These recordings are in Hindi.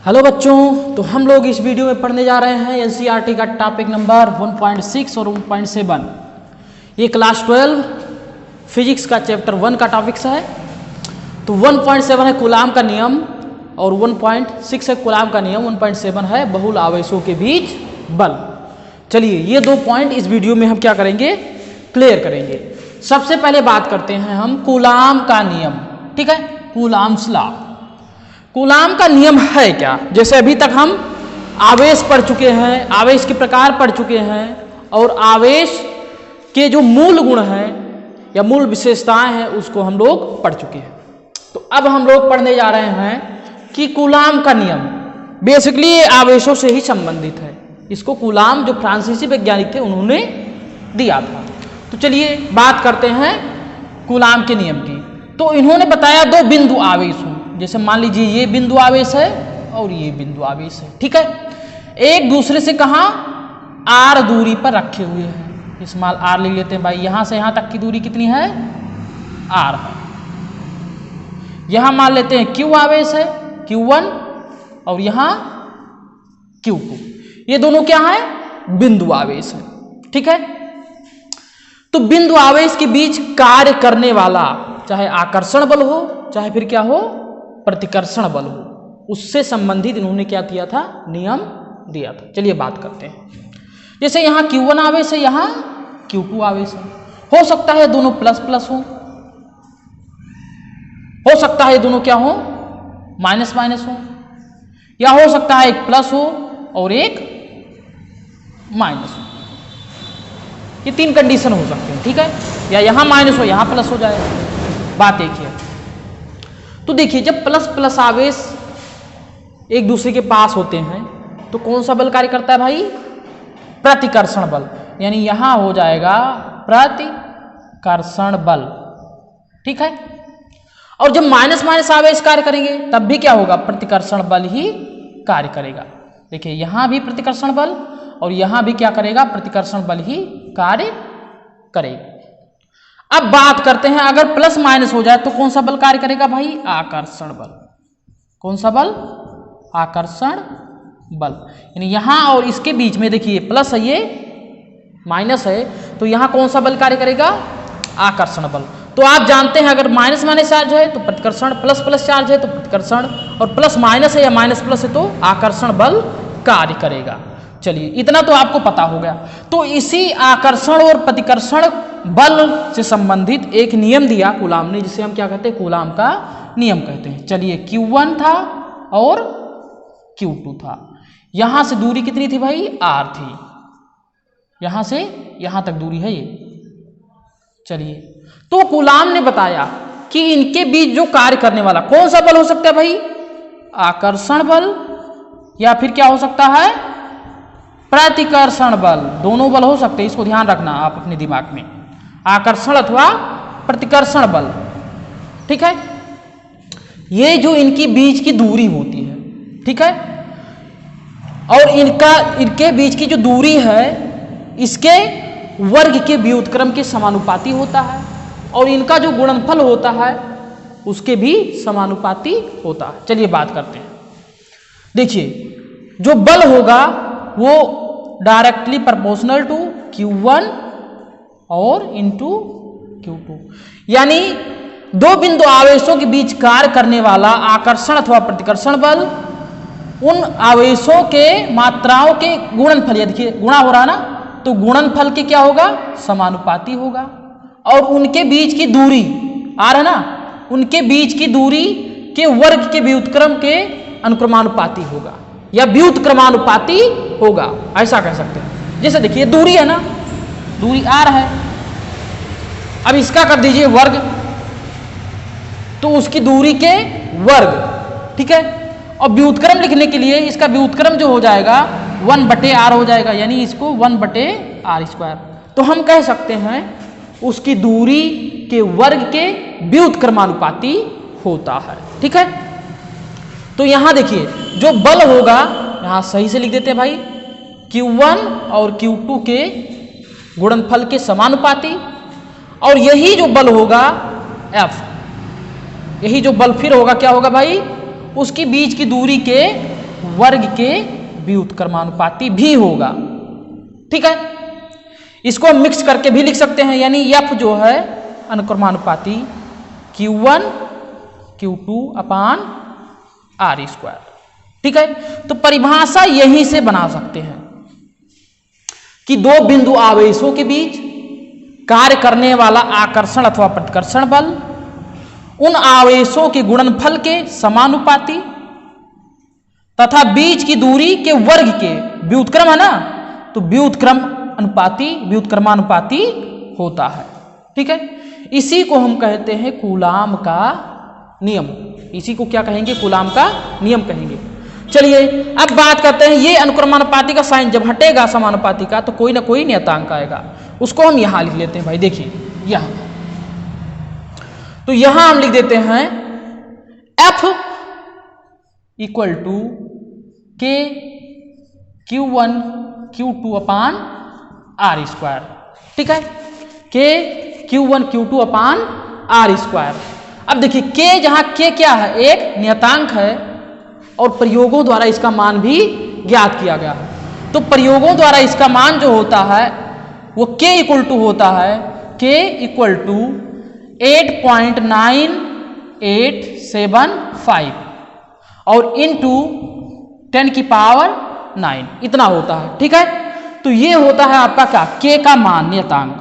हेलो बच्चों, तो हम लोग इस वीडियो में पढ़ने जा रहे हैं एनसीईआरटी का टॉपिक नंबर 1.6 और 1.7। ये क्लास 12 फिजिक्स का चैप्टर 1 का टॉपिक्स है। तो 1.7 है कूलाम का नियम और 1.6 है कूलाम का नियम, 1.7 है बहुल आवेशों के बीच बल। चलिए ये दो पॉइंट इस वीडियो में हम क्या करेंगे, क्लियर करेंगे। सबसे पहले बात करते हैं हम कूलाम का नियम, ठीक है, कूलाम्स लॉ। कूलाम का नियम है क्या? जैसे अभी तक हम आवेश पढ़ चुके हैं, आवेश के प्रकार पढ़ चुके हैं और आवेश के जो मूल गुण हैं या मूल विशेषताएं हैं उसको हम लोग पढ़ चुके हैं। तो अब हम लोग पढ़ने जा रहे हैं कि कूलाम का नियम बेसिकली ये आवेशों से ही संबंधित है। इसको कूलाम जो फ्रांसीसी वैज्ञानिक थे उन्होंने दिया था। तो चलिए बात करते हैं कूलाम के नियम की। तो इन्होंने बताया दो बिंदु आवेश हों, जैसे मान लीजिए ये बिंदु आवेश है और ये बिंदु आवेश है, ठीक है, एक दूसरे से कहाँ r दूरी पर रखे हुए हैं। स्मॉल r ले लेते हैं भाई, यहां से यहां तक की दूरी कितनी है, r है। यहां मान लेते हैं q आवेश है, q1, और यहां q2। ये दोनों क्या है, बिंदु आवेश है, ठीक है। तो बिंदु आवेश के बीच कार्य करने वाला चाहे आकर्षण बल हो चाहे फिर क्या हो, प्रतिकर्षण बल हो, उससे संबंधित इन्होंने क्या दिया था, नियम दिया था। चलिए बात करते हैं। जैसे यहाँ Q1 आवेश है, यहाँ Q2 आवेश है। हो सकता है दोनों प्लस प्लस हो सकता है दोनों क्या हो, माइनस माइनस हो, या हो सकता है एक प्लस हो और एक माइनस हो। ये तीन कंडीशन हो सकते हैं, ठीक है, या यहाँ माइनस हो यहाँ प्लस हो जाए। बात एक है। तो देखिए जब प्लस प्लस आवेश एक दूसरे के पास होते हैं तो कौन सा बल कार्य करता है भाई, प्रतिकर्षण बल, यानी यहां हो जाएगा प्रतिकर्षण बल, ठीक है। और जब माइनस माइनस आवेश कार्य करेंगे तब भी क्या होगा, प्रतिकर्षण बल ही कार्य करेगा। देखिए यहां भी प्रतिकर्षण बल और यहां भी क्या करेगा, प्रतिकर्षण बल ही कार्य करेगा। अब बात करते हैं अगर प्लस माइनस हो जाए तो कौन सा बल कार्य करेगा भाई, आकर्षण बल। कौन सा बल, आकर्षण बल। यानी यहां और इसके बीच में देखिए प्लस है, ये माइनस है, तो यहां कौन सा बल कार्य करेगा, आकर्षण बल। तो आप जानते हैं अगर माइनस माइनस चार्ज है तो प्रतिकर्षण, प्लस प्लस चार्ज है तो प्रतिकर्षण, और प्लस माइनस है या माइनस प्लस है तो आकर्षण बल कार्य करेगा। चलिए इतना तो आपको पता हो गया। तो इसी आकर्षण और प्रतिकर्षण बल से संबंधित एक नियम दिया कूलाम ने, जिसे हम क्या कहते हैं, कूलाम का नियम कहते हैं। चलिए Q1 था और Q2 था। यहां से दूरी कितनी थी भाई, r थी, यहां से यहां तक दूरी है ये। चलिए तो कूलाम ने बताया कि इनके बीच जो कार्य करने वाला कौन सा बल हो सकता है भाई, आकर्षण बल या फिर क्या हो सकता है, प्रतिकर्षण बल। दोनों बल हो सकते हैं, इसको ध्यान रखना आप अपने दिमाग में, आकर्षण अथवा प्रतिकर्षण बल, ठीक है। ये जो इनकी बीच की दूरी होती है, ठीक है, और इनके बीच की जो दूरी है इसके वर्ग के व्युत्क्रम के समानुपाती होता है, और इनका जो गुणनफल होता है उसके भी समानुपाती होता है। चलिए बात करते हैं। देखिए जो बल होगा वो डायरेक्टली प्रोपोर्शनल टू Q1 और इंटू Q2, यानी दो बिंदु आवेशों के बीच कार्य करने वाला आकर्षण अथवा प्रतिकर्षण बल उन आवेशों के मात्राओं के गुणनफल, देखिए गुणा हो रहा ना, तो गुणनफल के क्या होगा, समानुपाती होगा, और उनके बीच की दूरी आ रहा ना, उनके बीच की दूरी के वर्ग के व्युत्क्रम के अनुक्रमानुपाती होगा या व्युत्क्रमानुपाती होगा, ऐसा कह सकते हैं। जैसे देखिए दूरी है ना, दूरी r है, अब इसका कर दीजिए वर्ग, तो उसकी दूरी के वर्ग, ठीक है। और व्युत्क्रम लिखने के लिए इसका व्युत्क्रम जो हो जाएगा 1/r हो जाएगा, यानी इसको 1/r²। तो हम कह सकते हैं उसकी दूरी के वर्ग के व्युत्क्रमानुपाती होता है, ठीक है। तो यहां देखिए जो बल होगा, यहां सही से लिख देते हैं भाई, Q1 और Q2 के गुणनफल के समानुपाती, और यही जो बल होगा F, यही जो बल फिर होगा क्या होगा भाई, उसके बीच की दूरी के वर्ग के व्युत्क्रमानुपाती भी होगा। ठीक है, इसको हम मिक्स करके भी लिख सकते हैं, यानी F जो है अनुक्रमानुपाती Q1 Q2 अपान R स्क्वायर। ठीक है, तो परिभाषा यहीं से बना सकते हैं कि दो बिंदु आवेशों के बीच कार्य करने वाला आकर्षण अथवा प्रतिकर्षण बल उन आवेशों के गुणनफल के समानुपाती तथा बीच की दूरी के वर्ग के व्युत्क्रम है ना, तो व्युत्क्रमानुपाती होता है। ठीक है, इसी को हम कहते हैं कूलाम का नियम। इसी को क्या कहेंगे? कूलाम का नियम कहेंगे। चलिए अब बात करते हैं, ये अनुक्रमानुपाती का साइन जब हटेगा समानुपाती का तो कोई ना कोई नियतांक आएगा, उसको हम यहां लिख लेते हैं भाई। देखिए यहां, तो यहां हम लिख देते हैं F इक्वल टू के Q1 Q2 अपान R स्क्वायर। ठीक है, के Q1 Q2 अपान R स्क्वायर। अब देखिए के, जहां के क्या है? एक नियतांक है और प्रयोगों द्वारा इसका मान भी ज्ञात किया गया है। तो प्रयोगों द्वारा इसका मान जो होता है वो k इक्वल टू होता है k इक्वल टू 8.9875 और इंटू 10 की पावर 9 इतना होता है। ठीक है, तो ये होता है आपका क्या? k का मान, नियतांक।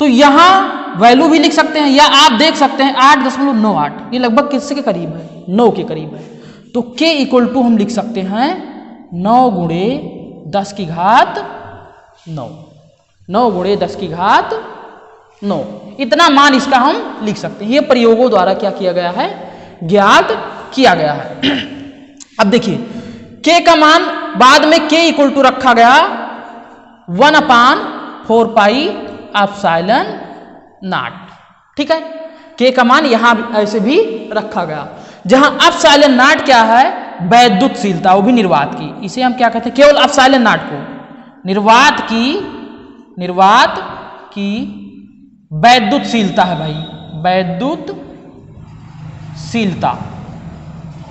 तो यहां वैल्यू भी लिख सकते हैं या आप देख सकते हैं 8.98, ये लगभग किसके के करीब है? 9 के करीब है। तो k इक्वल टू हम लिख सकते हैं 9 गुणे 10 की घात 9, 9 गुणे 10 की घात 9, इतना मान इसका हम लिख सकते हैं। ये प्रयोगों द्वारा क्या किया गया है? ज्ञात किया गया है। अब देखिए k का मान बाद में k इक्वल टू रखा गया 1/4 पाई एप्सिलॉन नॉट। ठीक है, k का मान यहां ऐसे भी रखा गया, जहां एप्सिलॉन नॉट क्या है? वैद्युतशीलता, वो भी निर्वात की। इसे हम क्या कहते हैं? केवल एप्सिलॉन नॉट को निर्वात की वैद्युतशीलता है भाई, वैद्युतशीलता।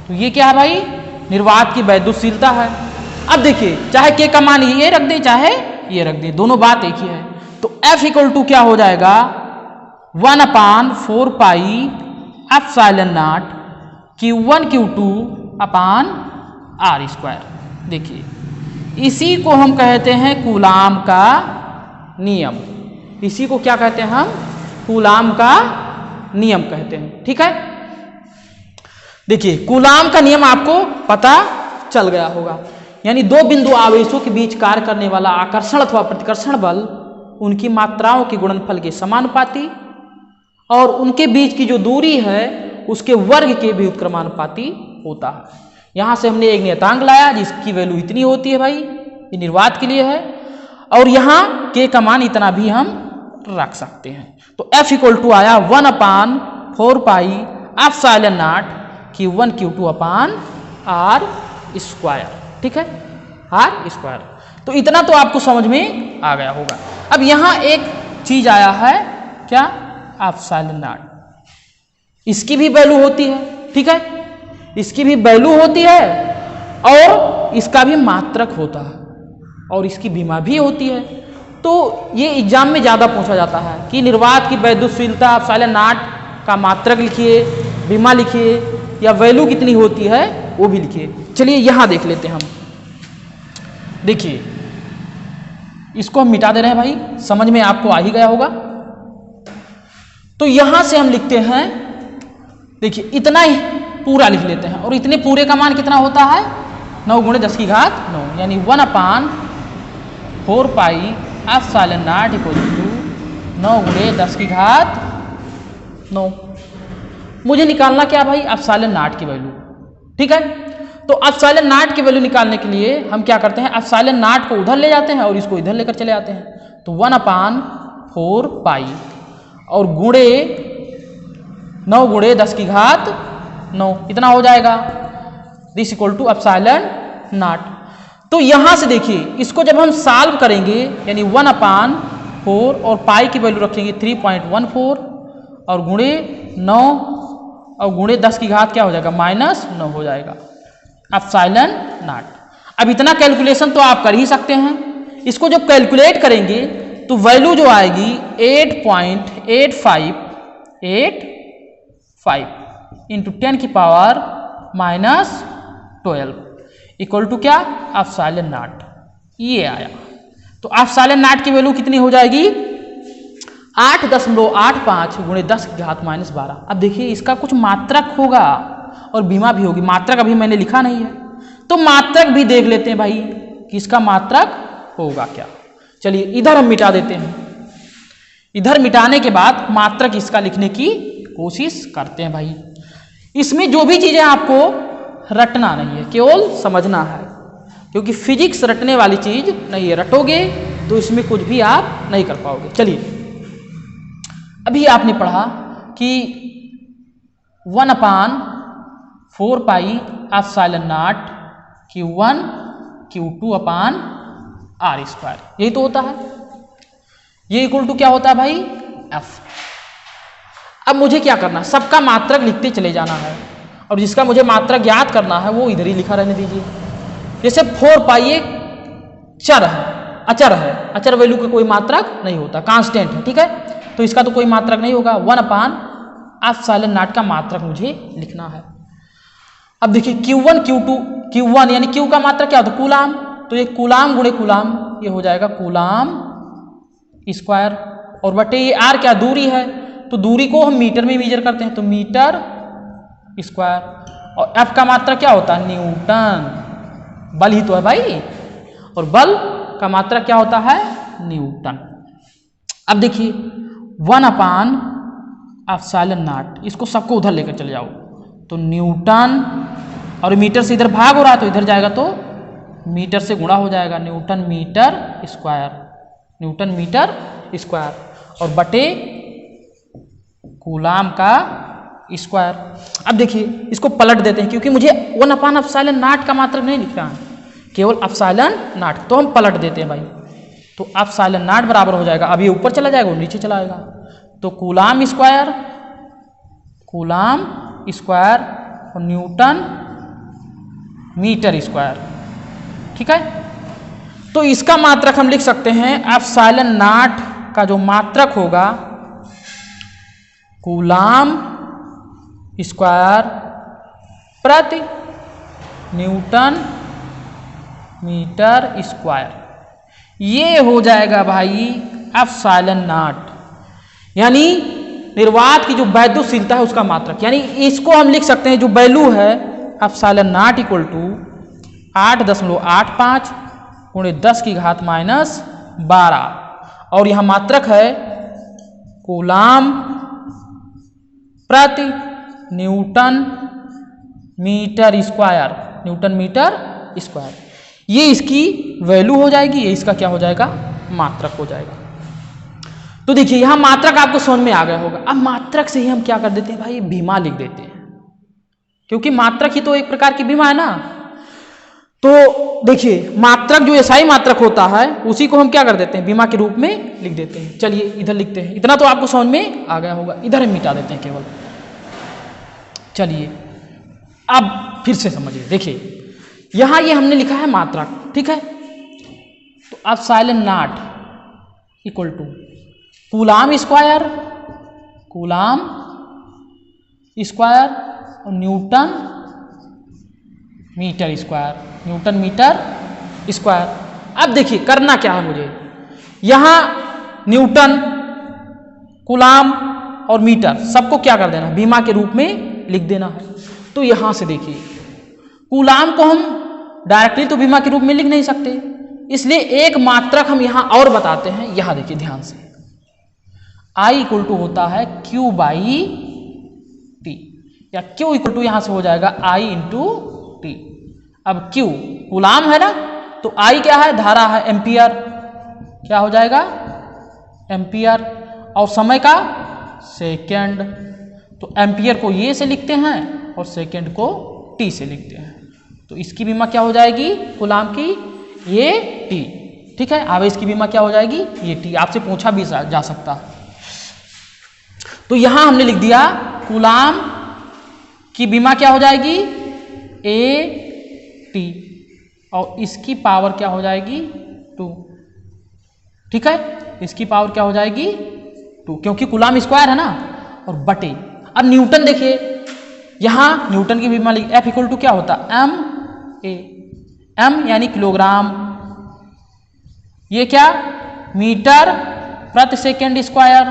तो ये क्या है भाई? निर्वात की वैद्युतशीलता है। अब देखिए चाहे k का मान ये रख दे चाहे ये रख दे, दोनों बात एक ही है। तो F इक्वल टू क्या हो जाएगा? 1/4 pi epsilon not Q1 Q2 upon R square. देखिए इसी को हम कहते हैं कूलाम का नियम। इसी को क्या कहते हैं हम? कूलाम का नियम कहते हैं। ठीक है, देखिए कूलाम का नियम आपको पता चल गया होगा, यानी दो बिंदु आवेशों के बीच कार्य करने वाला आकर्षण अथवा प्रतिकर्षण बल उनकी मात्राओं के गुणनफल के समानुपाती और उनके बीच की जो दूरी है उसके वर्ग के व्युत्क्रमानुपाती होता है। यहां से हमने एक नियतांक लाया जिसकी वैल्यू इतनी होती है भाई, ये निर्वात के लिए है, और यहां k का मान इतना भी हम रख सकते हैं। तो F इक्वल टू आया 1/4 pi epsilon not Q1 Q2 upon R square. ठीक है, R स्क्वायर। तो इतना तो आपको समझ में आ गया होगा। अब यहां एक चीज आया है क्या? एप्सिलॉन नॉट, इसकी भी वैल्यू होती है। ठीक है, इसकी भी वैल्यू होती है और इसका भी मात्रक होता है और इसकी बीमा भी होती है। तो ये एग्जाम में ज्यादा पूछा जाता है कि निर्वात की वैद्युतशीलता एप्सिलॉन नॉट का मात्रक लिखिए, बीमा लिखिए, या वैल्यू कितनी होती है वो भी लिखिए। चलिए यहां देख लेते हैं हम। देखिए इसको हम मिटा दे रहे हैं भाई, समझ में आपको आ ही गया होगा। तो यहां से हम लिखते हैं, देखिए इतना ही पूरा लिख लेते हैं, और इतने पूरे का मान कितना होता है? 9 गुणे 10 की घात 9, यानी 1/4 pi epsilon nought equal to 9 गुणे 10 की घात 9। मुझे निकालना क्या भाई? एप्सिलॉन नॉट की वैल्यू। ठीक है, तो एप्सिलॉन नॉट की वैल्यू निकालने के लिए हम क्या करते हैं? एप्सिलॉन नॉट को उधर ले जाते हैं और इसको इधर लेकर चले आते हैं। तो 1/4 पाई और गुणे 9 गुणे 10 की घात 9 इतना हो जाएगा, this equal to epsilon nought. तो यहां से देखिए इसको जब हम सॉल्व करेंगे, यानी 1/4 और पाई की वैल्यू रखेंगे 3.14 और गुणे 9 और गुणे 10 की घात क्या हो जाएगा? -9 हो जाएगा। Epsilon not. अब इतना कैलकुलेशन तो आप कर ही सकते हैं। इसको जब कैलकुलेट करेंगे तो वैल्यू जो आएगी 8.8585 इंटू 10 की पावर -12 इक्वल टू क्या, एप्सिलॉन नॉट। ये आया। तो एप्सिलॉन नॉट की वैल्यू कितनी हो जाएगी, 8.85 गुणे 10 की घात -12। अब देखिए इसका कुछ मात्रक होगा और बीमा भी होगी। मात्रक अभी मैंने लिखा नहीं है, तो मात्रक भी देख लेते हैं भाई कि इसका मात्रक होगा क्या। चलिए इधर हम मिटा देते हैं। इधर मिटाने के बाद मात्रक इसका लिखने की कोशिश करते हैं भाई। इसमें जो भी चीजें आपको रटना नहीं है, केवल समझना है, क्योंकि फिजिक्स रटने वाली चीज नहीं है। रटोगे तो इसमें कुछ भी आप नहीं कर पाओगे। चलिए अभी आपने पढ़ा कि 1/4 pi epsilon not Q1 Q2/R², यही तो होता है। ये इक्वल टू क्या होता है भाई, F। अब मुझे क्या करना है, सबका मात्रक लिखते चले जाना है, और जिसका मुझे मात्रक ज्ञात करना है वो इधर ही लिखा रहने दीजिए। जैसे 4 पाई एक चर है, अचर है। अचर वैल्यू का कोई मात्रक नहीं होता, कांस्टेंट है, ठीक है। तो इसका तो कोई मात्रक नहीं होगा। 1/एप्सिलॉन नॉट का मात्रक मुझे लिखना है। अब देखिए Q1 Q2 Q1 यानी Q का मात्रक क्या होता है, कूलाम। तो ये कूलाम गुणे कूलाम, ये हो जाएगा कूलाम स्क्वायर, और बटे ये R क्या, दूरी है। तो दूरी को हम मीटर में मेजर करते हैं, तो मीटर स्क्वायर। और F का मात्रक क्या होता है, न्यूटन। बल ही तो है भाई, और बल का मात्रक क्या होता है, न्यूटन। अब देखिए 1/एप्सिलॉन नॉट, इसको सबको उधर लेकर चले जाओ, तो न्यूटन, और मीटर से इधर भाग हो रहा है तो इधर जाएगा तो मीटर से गुणा हो जाएगा, newton metre square, newton metre square, और बटे कूलाम का स्क्वायर। अब देखिए इसको पलट देते हैं, क्योंकि मुझे 1/एप्सिलॉन नॉट का मात्रक नहीं लिखना है, केवल एप्सिलॉन नॉट। तो हम पलट देते हैं भाई, तो एप्सिलॉन नॉट बराबर हो जाएगा, अब ये ऊपर चला जाएगा वो नीचे चला आएगा, तो कूलाम स्क्वायर और न्यूटन मीटर स्क्वायर, ठीक है। तो इसका मात्रक हम लिख सकते हैं, एप्सिलॉन नॉट का जो मात्रक होगा कूलाम स्क्वायर प्रति न्यूटन मीटर स्क्वायर, ये हो जाएगा भाई एप्सिलॉन नॉट, यानी निर्वात की जो वैद्युतशीलता है उसका मात्रक। यानी इसको हम लिख सकते हैं, जो वैल्यू है एप्सिलॉन नॉट इक्वल टू 8.85 गुणे 10 की घात -12, और यहां मात्रक है कूलाम प्रति newton metre square, newton metre square. ये इसकी वैल्यू हो जाएगी, ये इसका क्या हो जाएगा, मात्रक हो जाएगा। तो देखिए यहां मात्रक आपको समझ में आ गया होगा। अब मात्रक से ही हम क्या कर देते हैं भाई, बीमा लिख देते हैं, क्योंकि मात्रक ही तो एक प्रकार की बीमा है ना। तो देखिए मात्रक जो एसआई मात्रक होता है उसी को हम क्या कर देते हैं, बीमा के रूप में लिख देते हैं। चलिए इधर लिखते हैं, इतना तो आपको समझ में आ गया होगा। इधर हम मिटा देते हैं केवल। चलिए अब फिर से समझिए, देखिए यहां ये हमने लिखा है मात्रक, ठीक है। तो epsilon nought equal to coulomb square और न्यूटन मीटर स्क्वायर। अब देखिए करना क्या है मुझे, यहां न्यूटन, कूलाम और मीटर सबको क्या कर देना, बीमा के रूप में लिख देना है। तो यहां से देखिए कूलाम को हम डायरेक्टली तो बीमा के रूप में लिख नहीं सकते, इसलिए एक मात्रक हम यहां और बताते हैं। यहां देखिए ध्यान से, I इक्वल टू होता है Q/T, या Q इक्वल टू यहां से हो जाएगा I इंटू टी। अब Q कूलाम है ना, तो I क्या है, धारा है, एम्पियर, क्या हो जाएगा, एम्पियर, और समय का सेकेंड। तो एम्पियर को ये से लिखते हैं और सेकेंड को T से लिखते हैं। तो इसकी बीमा क्या हो जाएगी, कूलाम की, ये T, ठीक है। आवेश की बीमा क्या हो जाएगी, ये T। आपसे पूछा भी जा सकता है। तो यहां हमने लिख दिया कूलाम की बीमा क्या हो जाएगी, AT, और इसकी पावर क्या हो जाएगी 2। ठीक है, इसकी पावर क्या हो जाएगी 2, क्योंकि कूलाम स्क्वायर है ना, और बटे। अब न्यूटन देखिए, यहां न्यूटन की विमा लिख F इक्वल टू क्या होता है MA, M यानी किलोग्राम, ये क्या मीटर प्रति सेकेंड स्क्वायर,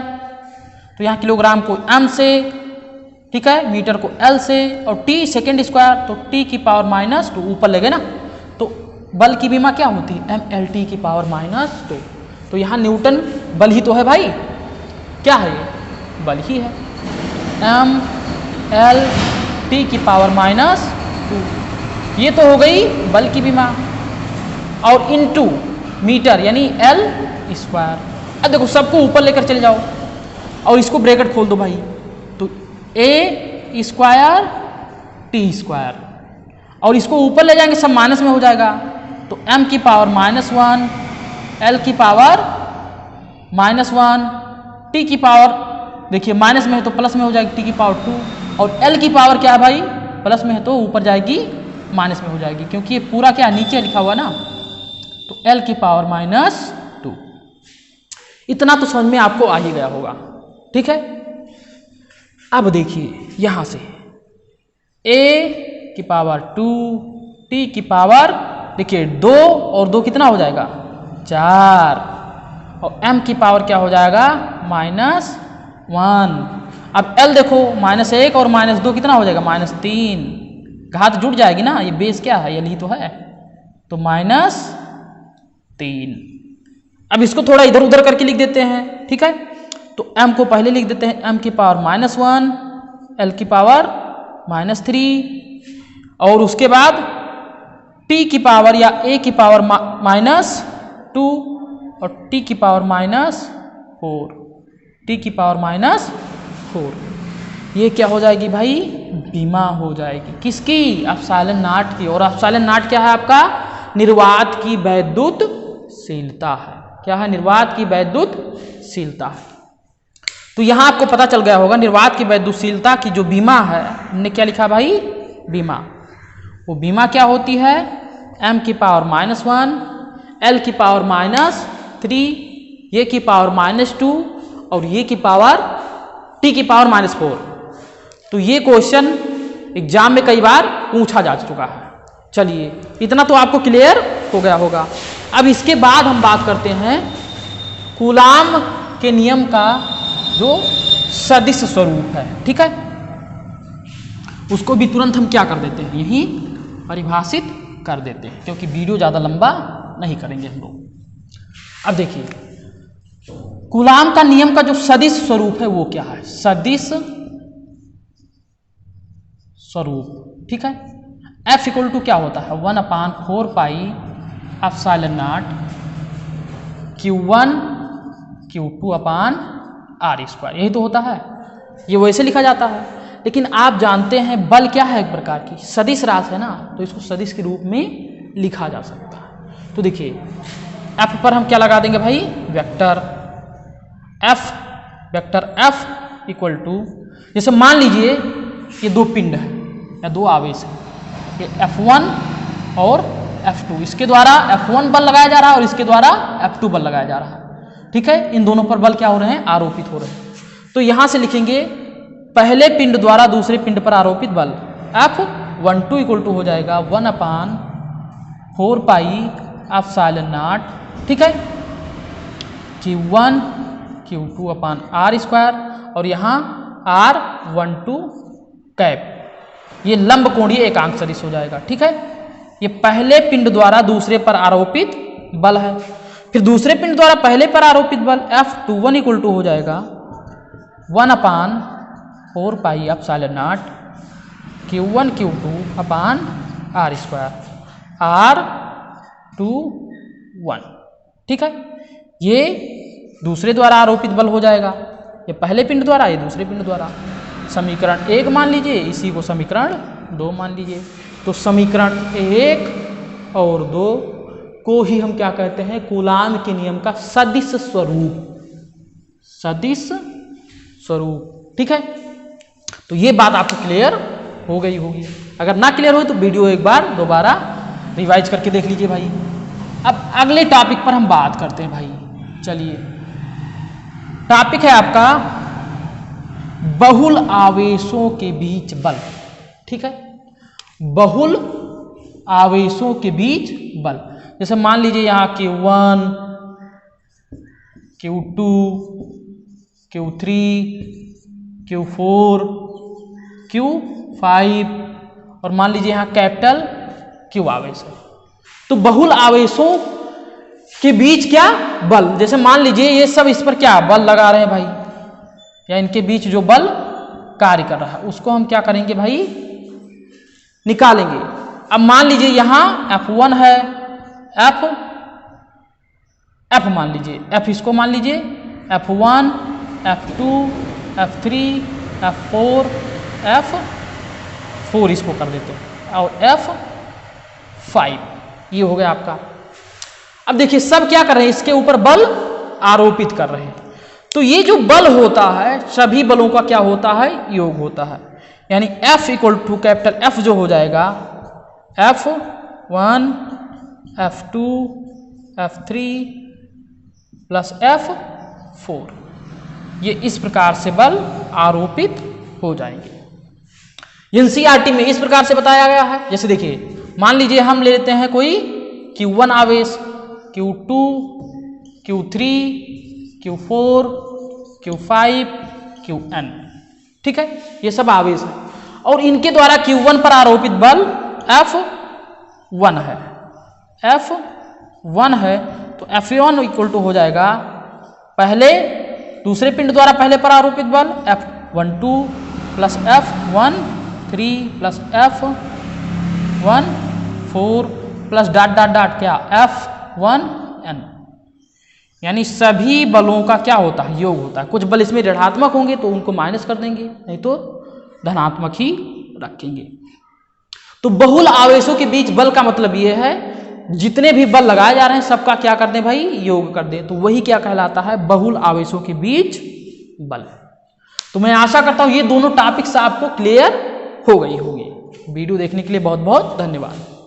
तो यहाँ किलोग्राम को M से, ठीक है, मीटर को L से, और T सेकेंड स्क्वायर, तो T की पावर -2 ऊपर लगे ना, तो बल की विमा क्या होती है MLT की पावर -2। तो यहाँ न्यूटन बल ही तो है भाई, क्या है ये बल ही है, MLT की पावर -2, ये तो हो गई बल की विमा, और इनटू मीटर यानी L स्क्वायर। अब देखो सबको ऊपर लेकर चले जाओ और इसको ब्रैकेट खोल दो भाई, तो A स्क्वायर T स्क्वायर, और इसको ऊपर ले जाएंगे सब माइनस में हो जाएगा, तो M की पावर -1, L की पावर -1, T की पावर देखिए माइनस में है तो प्लस में हो जाएगी T की पावर 2, और L की पावर क्या है भाई प्लस में है तो ऊपर जाएगी माइनस में हो जाएगी, क्योंकि ये पूरा क्या नीचे लिखा हुआ ना, तो L की पावर -2। इतना तो समझ में आपको आ ही गया होगा, ठीक है। अब देखिए यहां से A की पावर 2, T की पावर देखिए 2 और 2 कितना हो जाएगा 4, और M की पावर क्या हो जाएगा -1। अब L देखो -1 और -2 कितना हो जाएगा -3, घात जुड़ जाएगी ना, ये बेस क्या है L ही तो है, तो -3। अब इसको थोड़ा इधर उधर करके लिख देते हैं, ठीक है, तो M को पहले लिख देते हैं M की पावर -1, L की पावर -3, और उसके बाद T की पावर या A की पावर -2 और T की पावर -4, T की पावर -4, ये क्या हो जाएगी भाई विमा हो जाएगी, किसकी एप्सिलॉन नॉट की। और एप्सिलॉन नॉट क्या है आपका निर्वात की वैद्युतशीलता है, क्या है निर्वात की वैद्युतशीलता है। तो यहां आपको पता चल गया होगा निर्वात की वैद्युतशीलता की जो बीमा है, हमने क्या लिखा भाई बीमा, वो बीमा क्या होती है M की पावर -1, L की पावर -3, ये की पावर -2 और ये की पावर T की पावर -4। तो ये क्वेश्चन एग्जाम में कई बार पूछा जा चुका है। चलिए इतना तो आपको क्लियर हो गया होगा। अब इसके बाद हम बात करते हैं कूलाम के नियम का जो सदिश स्वरूप है, ठीक है, उसको भी तुरंत हम क्या कर देते हैं यही परिभाषित कर देते हैं, क्योंकि वीडियो ज़्यादा लंबा नहीं करेंगे हम लोग। अब देखिए कूलाम का नियम का जो सदिश स्वरूप है वो क्या है, सदिश स्वरूप, ठीक है। F इक्वल टू क्या होता है 1/4 pi epsilon not Q1 Q2 upon R square, यही तो होता है, ये वैसे लिखा जाता है। लेकिन आप जानते हैं बल क्या है एक प्रकार की सदिश राशि है ना, तो इसको सदिश के रूप में लिखा जा सकता है। तो देखिए F पर हम क्या लगा देंगे भाई vector F, vector F equal to, जैसे मान लीजिए ये दो पिंड है या दो आवेश है, ये F1 और F2, इसके द्वारा F1 बल लगाया जा रहा है और इसके द्वारा F2 बल लगाया जा रहा है, ठीक है। इन दोनों पर बल क्या हो रहे हैं आरोपित हो रहे हैं। तो यहां से लिखेंगे पहले पिंड द्वारा दूसरे पिंड पर आरोपित बल F12 इक्वल टू हो जाएगा 1/4 पाई एप्सिलॉन नॉट, ठीक है, Q1 Q2 अपान R स्क्वायर, और यहाँ R12 कैप, ये लंब कोणीय एकांक सदिश हो जाएगा, ठीक है। ये पहले पिंड द्वारा दूसरे पर आरोपित बल है, फिर दूसरे पिंड द्वारा पहले पर आरोपित बल F21 इक्वल टू हो जाएगा 1/4 pi epsilon not Q1 Q2 upon R square R21, ठीक है। ये दूसरे द्वारा आरोपित बल हो जाएगा, ये पहले पिंड द्वारा, ये दूसरे पिंड द्वारा। समीकरण 1 मान लीजिए, इसी को समीकरण 2 मान लीजिए। तो समीकरण 1 और 2 को ही हम क्या कहते हैं कूलाम के नियम का सदिश स्वरूप, सदिश स्वरूप, ठीक है। तो ये बात आपको क्लियर हो गई होगी, अगर ना क्लियर हो तो वीडियो एक बार दोबारा रिवाइज करके देख लीजिए भाई। अब अगले टॉपिक पर हम बात करते हैं भाई। चलिए, टॉपिक है आपका बहुल आवेशों के बीच बल। ठीक है, बहुल आवेशों के बीच बल। जैसे मान लीजिए यहाँ Q1, Q2, Q3, Q4, Q5 और मान लीजिए यहाँ कैपिटल Q आवेश है। तो बहुल आवेशों के बीच क्या बल, जैसे मान लीजिए ये सब इस पर क्या बल लगा रहे हैं भाई, या इनके बीच जो बल कार्य कर रहा है उसको हम क्या करेंगे भाई, निकालेंगे। अब मान लीजिए यहाँ F1 है, F मान लीजिए, F इसको मान लीजिए F1, F2, F3, F4, F4 इसको कर देते हैं और F5 ये हो गया आपका। अब देखिए सब क्या कर रहे हैं, इसके ऊपर बल आरोपित कर रहे हैं। तो ये जो बल होता है सभी बलों का क्या होता है, योग होता है। यानी F equal to capital F जो हो जाएगा F1, F2, F3 plus F4, ये इस प्रकार से बल आरोपित हो जाएंगे। एनसीईआरटी में इस प्रकार से बताया गया है। जैसे देखिए मान लीजिए हम ले लेते हैं कोई Q1 आवेश, Q2, Q3, Q4, Q5, Qn। ठीक है, ये सब आवेश है और इनके द्वारा Q1 पर आरोपित बल F1 है, F1 है। तो F1 इक्वल टू हो जाएगा पहले दूसरे पिंड द्वारा पहले पर आरोपित बल F12 plus F13 plus F14 plus dot dot dot क्या F1n। यानी सभी बलों का क्या होता है, योग होता है। कुछ बल इसमें ऋणात्मक होंगे तो उनको माइनस कर देंगे, नहीं तो धनात्मक ही रखेंगे। तो बहुल आवेशों के बीच बल का मतलब ये है जितने भी बल लगाए जा रहे हैं सबका क्या कर दें भाई, योग कर दें। तो वही क्या कहलाता है, बहुल आवेशों के बीच बल। तो मैं आशा करता हूं ये दोनों टॉपिक्स आपको क्लियर हो गई होंगी। वीडियो देखने के लिए बहुत बहुत धन्यवाद।